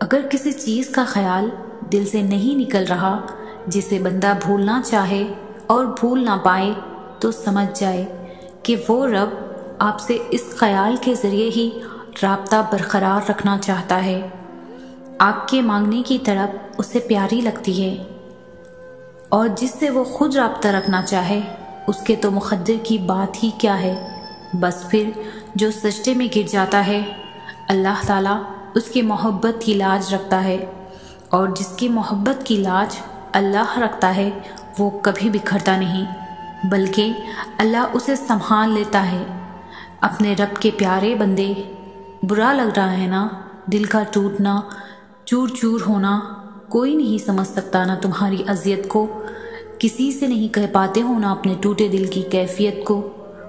اگر کسی چیز کا خیال دل سے نہیں نکل رہا جسے بندہ بھولنا چاہے اور بھول نہ پائے تو سمجھ جائے کہ وہ رب آپ سے اس خیال کے ذریعے ہی رابطہ برقرار رکھنا چاہتا ہے۔ آپ کے مانگنے کی تڑپ اسے پیاری لگتی ہے، اور جس سے وہ خود رابطہ رکھنا چاہے اس کے تو مقدر کی بات ہی کیا ہے۔ بس پھر جو سجدے میں گر جاتا ہے اللہ تعالیٰ اس کی محبت کی لاج رکھتا ہے، اور جس کی محبت کی لاج اللہ رکھتا ہے وہ کبھی بکھرتا نہیں، بلکہ اللہ اسے سنبھال لیتا ہے۔ اپنے رب کے پیارے بندے، برا لگ رہا ہے نا؟ دل کا ٹوٹنا، چور چور ہونا، کوئی نہیں سمجھ سکتا نا تمہاری اذیت کو، کسی سے نہیں کہہ پاتے ہو نا اپنے ٹوٹے دل کی کیفیت کو،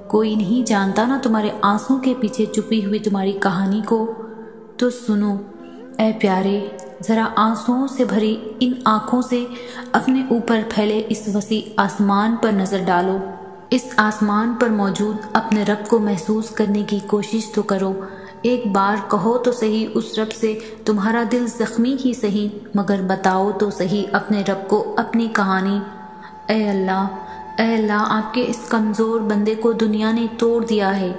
کوئی نہیں جانتا نا تمہارے آنسوں کے پیچھے چھپی ہوئی تمہاری کہانی کو۔ تو سنو اے پیارے، ذرا آنسوؤں سے بھری ان آنکھوں سے اپنے اوپر پھیلے اس وسیع آسمان پر نظر ڈالو۔ اس آسمان پر موجود اپنے رب کو محسوس کرنے کی کوشش تو کرو، ایک بار کہو تو صحیح اس رب سے، تمہارا دل زخمی ہی صحیح مگر بتاؤ تو صحیح اپنے رب کو اپنی کہانی۔ اے اللہ، آپ کے اس کمزور بندے کو دنیا نے توڑ دیا ہے،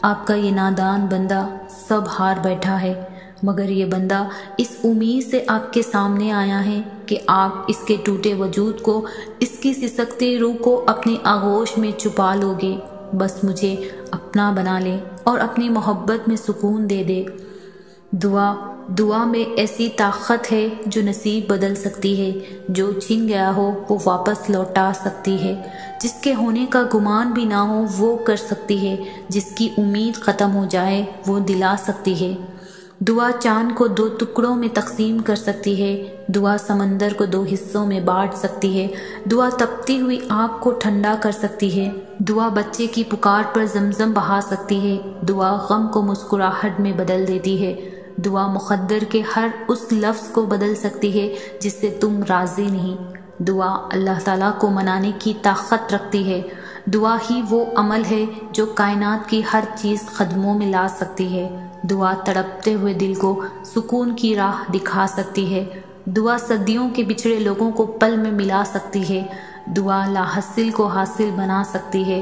آپ کا یہ نادان بندہ سب ہار بیٹھا ہے، مگر یہ بندہ اس امید سے آپ کے سامنے آیا ہے کہ آپ اس کے ٹوٹے وجود کو، اس کی سسکتی روح کو اپنی آغوش میں چھپا لو گے، بس مجھے اپنا بنا لے اور اپنی محبت میں سکون دے دے۔ دعا میں ایسی طاقت ہے جو نصیب بدل سکتی ہے، جو چھن گیا ہو وہ واپس لوٹا سکتی ہے، جس کے ہونے کا گمان بھی نہ ہو وہ کر سکتی ہے، جس کی امید ختم ہو جائے وہ دلا سکتی ہے۔ دعا چاند کو 2 ٹکڑوں میں تقسیم کر سکتی ہے، دعا سمندر کو 2 حصوں میں بانٹ سکتی ہے، دعا تپتی ہوئی آگ کو ٹھنڈا کر سکتی ہے، دعا بچے کی پکار پر زمزم بہا سکتی ہے، دعا غم کو مسکراہٹ میں بدل دیتی ہے، دعا مقدر کے ہر اس لفظ کو بدل سکتی ہے جس سے تم راضی نہیں۔ دعا اللہ تعالیٰ کو منانے کی طاقت رکھتی ہے، دعا ہی وہ عمل ہے جو کائنات کی ہر چیز قدموں میں لا سکتی ہے، دعا تڑپتے ہوئے دل کو سکون کی راہ دکھا سکتی ہے، دعا صدیوں کے بچھڑے لوگوں کو پل میں ملا سکتی ہے، دعا لا حاصل کو حاصل بنا سکتی ہے،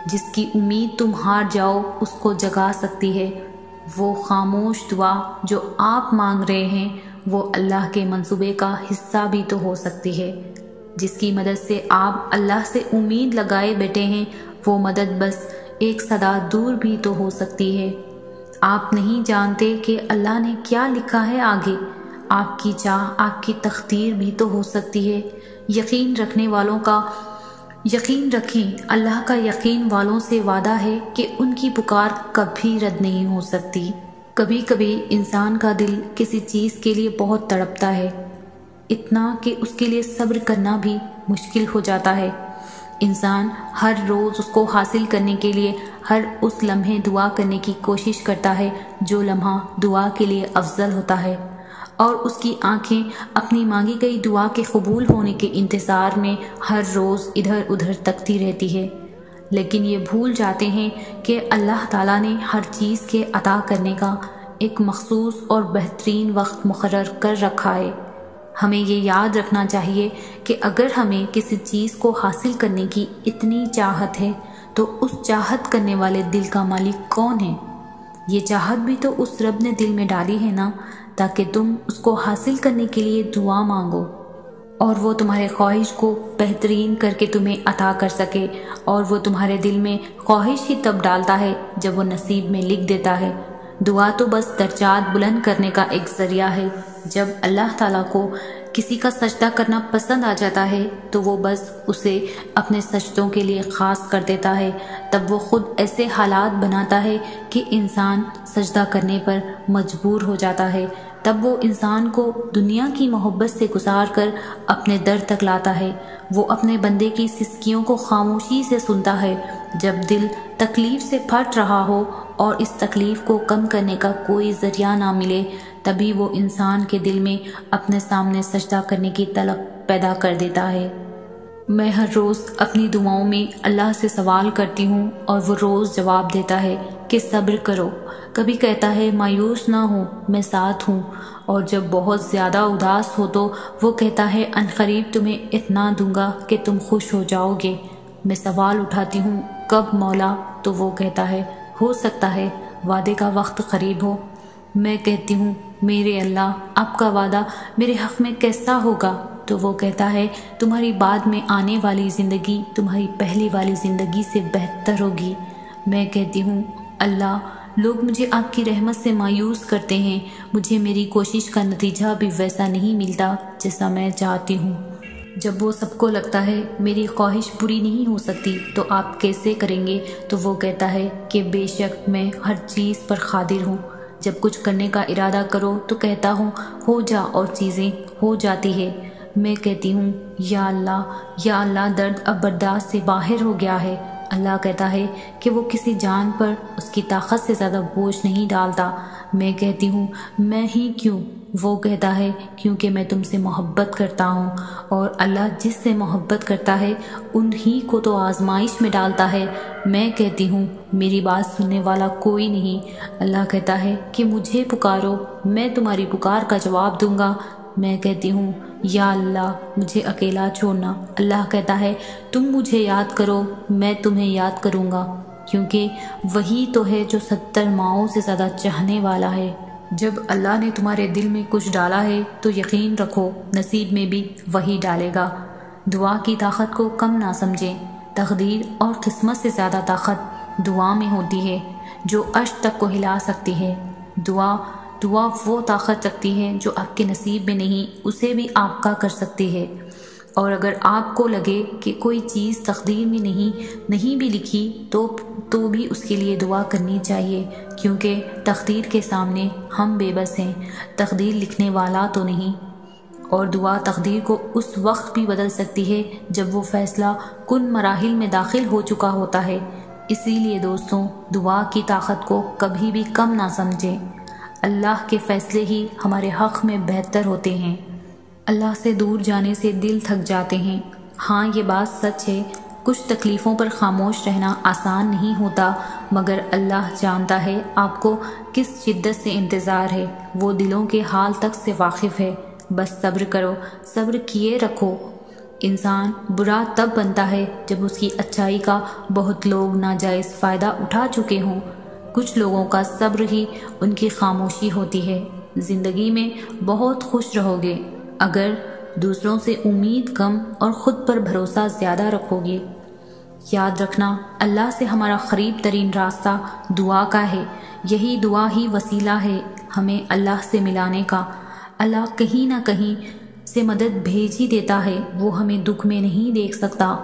جس کی امید تم ہار جاؤ اس کو جگا سکتی ہے۔ وہ خاموش دعا جو آپ مانگ رہے ہیں وہ اللہ کے منصوبے کا حصہ بھی تو ہو سکتی ہے، جس کی مدد سے آپ اللہ سے امید لگائے بیٹھے ہیں، وہ مدد بس ایک صدا دور بھی تو ہو سکتی ہے۔ آپ نہیں جانتے کہ اللہ نے کیا لکھا ہے آگے، آپ کی چاہ آپ کی تقدیر بھی تو ہو سکتی ہے۔ یقین رکھنے والوں کا یقین رکھیں، اللہ کا یقین والوں سے وعدہ ہے کہ ان کی پکار کبھی رد نہیں ہو سکتی۔ کبھی کبھی انسان کا دل کسی چیز کے لیے بہت تڑپتا ہے، اتنا کہ اس کے لیے صبر کرنا بھی مشکل ہو جاتا ہے۔ انسان ہر روز اس کو حاصل کرنے کے لیے ہر اس لمحے دعا کرنے کی کوشش کرتا ہے جو لمحہ دعا کے لیے افضل ہوتا ہے، اور اس کی آنکھیں اپنی مانگی گئی دعا کے قبول ہونے کے انتظار میں ہر روز ادھر ادھر تکتی رہتی ہے، لیکن یہ بھول جاتے ہیں کہ اللہ تعالیٰ نے ہر چیز کے عطا کرنے کا ایک مخصوص اور بہترین وقت مقرر کر رکھا ہے۔ ہمیں یہ یاد رکھنا چاہیے کہ اگر ہمیں کسی چیز کو حاصل کرنے کی اتنی چاہت ہے تو اس چاہت کرنے والے دل کا مالک کون ہے؟ یہ چاہت بھی تو اس رب نے دل میں ڈالی ہے نا، تاکہ تم اس کو حاصل کرنے کے لیے دعا مانگو، اور وہ تمہارے خواہش کو بہترین کر کے تمہیں عطا کر سکے، اور وہ تمہارے دل میں خواہش ہی تب ڈالتا ہے جب وہ نصیب میں لکھ دیتا ہے۔ دعا تو بس درجات بلند کرنے کا ایک ذریعہ ہے۔ جب اللہ تعالیٰ کو کسی کا سجدہ کرنا پسند آ جاتا ہے تو وہ بس اسے اپنے سجدوں کے لیے خاص کر دیتا ہے، تب وہ خود ایسے حالات بناتا ہے کہ انسان سجدہ کرنے پر مجبور ہو جاتا ہے، تب وہ انسان کو دنیا کی محبت سے گزار کر اپنے در تک لاتا ہے۔ وہ اپنے بندے کی سسکیوں کو خاموشی سے سنتا ہے، جب دل تکلیف سے پھٹ رہا ہو اور اس تکلیف کو کم کرنے کا کوئی ذریعہ نہ ملے، تبھی وہ انسان کے دل میں اپنے سامنے سجدہ کرنے کی طلب پیدا کر دیتا ہے۔ میں ہر روز اپنی دعاؤں میں اللہ سے سوال کرتی ہوں اور وہ روز جواب دیتا ہے کہ صبر کرو۔ کبھی کہتا ہے مایوس نہ ہو، میں ساتھ ہوں، اور جب بہت زیادہ اداس ہو تو وہ کہتا ہے عنقریب تمہیں اتنا دوں گا کہ تم خوش ہو جاؤ گے۔ میں سوال اٹھاتی ہوں کب مولا؟ تو وہ کہتا ہے ہو سکتا ہے وعدے کا وقت قریب ہو۔ میں کہتی ہوں میرے اللہ، آپ کا وعدہ میرے حق میں کیسا ہوگا؟ تو وہ کہتا ہے تمہاری بعد میں آنے والی زندگی تمہاری پہلی والی زندگی سے بہتر ہوگی۔ میں کہتی ہوں اللہ، لوگ مجھے آپ کی رحمت سے مایوس کرتے ہیں، مجھے میری کوشش کا نتیجہ بھی ویسا نہیں ملتا جیسا میں چاہتی ہوں۔ جب وہ سب کو لگتا ہے میری خواہش پوری نہیں ہو سکتی تو آپ کیسے کریں گے؟ تو وہ کہتا ہے کہ بے شک میں ہر چیز پر قادر ہوں۔ جب کچھ کرنے کا ارادہ کرو تو کہتا ہوں ہو جا، اور چیزیں ہو جاتی ہے۔ میں کہتی ہوں یا اللہ، درد اب برداشت سے باہر ہو گیا ہے۔ اللہ کہتا ہے کہ وہ کسی جان پر اس کی طاقت سے زیادہ بوجھ نہیں ڈالتا۔ میں کہتی ہوں میں ہی کیوں؟ وہ کہتا ہے کیونکہ میں تم سے محبت کرتا ہوں، اور اللہ جس سے محبت کرتا ہے انہی کو تو آزمائش میں ڈالتا ہے۔ میں کہتی ہوں میری بات سننے والا کوئی نہیں۔ اللہ کہتا ہے کہ مجھے پکارو، میں تمہاری پکار کا جواب دوں گا۔ میں کہتی ہوں یا اللہ، مجھے اکیلا چھوڑنا۔ اللہ کہتا ہے تم مجھے یاد کرو، میں تمہیں یاد کروں گا، کیونکہ وہی تو ہے جو 70 ماؤں سے زیادہ چاہنے والا ہے۔ جب اللہ نے تمہارے دل میں کچھ ڈالا ہے تو یقین رکھو نصیب میں بھی وہی ڈالے گا۔ دعا کی طاقت کو کم نہ سمجھیں، تقدیر اور قسمت سے زیادہ طاقت دعا میں ہوتی ہے جو عرش تک کو ہلا سکتی ہے۔ دعا وہ طاقت رکھتی ہے جو آپ کے نصیب میں نہیں، اسے بھی آپ کا کر سکتی ہے۔ اور اگر آپ کو لگے کہ کوئی چیز تقدیر میں نہیں بھی لکھی تو بھی اس کے لیے دعا کرنی چاہیے، کیونکہ تقدیر کے سامنے ہم بے بس ہیں، تقدیر لکھنے والا تو نہیں۔ اور دعا تقدیر کو اس وقت بھی بدل سکتی ہے جب وہ فیصلہ کن مراحل میں داخل ہو چکا ہوتا ہے۔ اسی لیے دوستوں، دعا کی طاقت کو کبھی بھی کم نہ سمجھیں۔ اللہ کے فیصلے ہی ہمارے حق میں بہتر ہوتے ہیں۔ اللہ سے دور جانے سے دل تھک جاتے ہیں۔ ہاں یہ بات سچ ہے، کچھ تکلیفوں پر خاموش رہنا آسان نہیں ہوتا، مگر اللہ جانتا ہے آپ کو کس شدت سے انتظار ہے، وہ دلوں کے حال تک سے واقف ہے۔ بس صبر کرو، صبر کیے رکھو۔ انسان برا تب بنتا ہے جب اس کی اچھائی کا بہت لوگ ناجائز فائدہ اٹھا چکے ہوں۔ کچھ لوگوں کا صبر ہی ان کی خاموشی ہوتی ہے۔ زندگی میں بہت خوش رہو گے اگر دوسروں سے امید کم اور خود پر بھروسہ زیادہ رکھو گے۔ یاد رکھنا، اللہ سے ہمارا قریب ترین راستہ دعا کا ہے۔ یہی دعا ہی وسیلہ ہے ہمیں اللہ سے ملانے کا۔ اللہ کہیں نہ کہیں سے مدد بھیج ہی دیتا ہے، وہ ہمیں دکھ میں نہیں دیکھ سکتا۔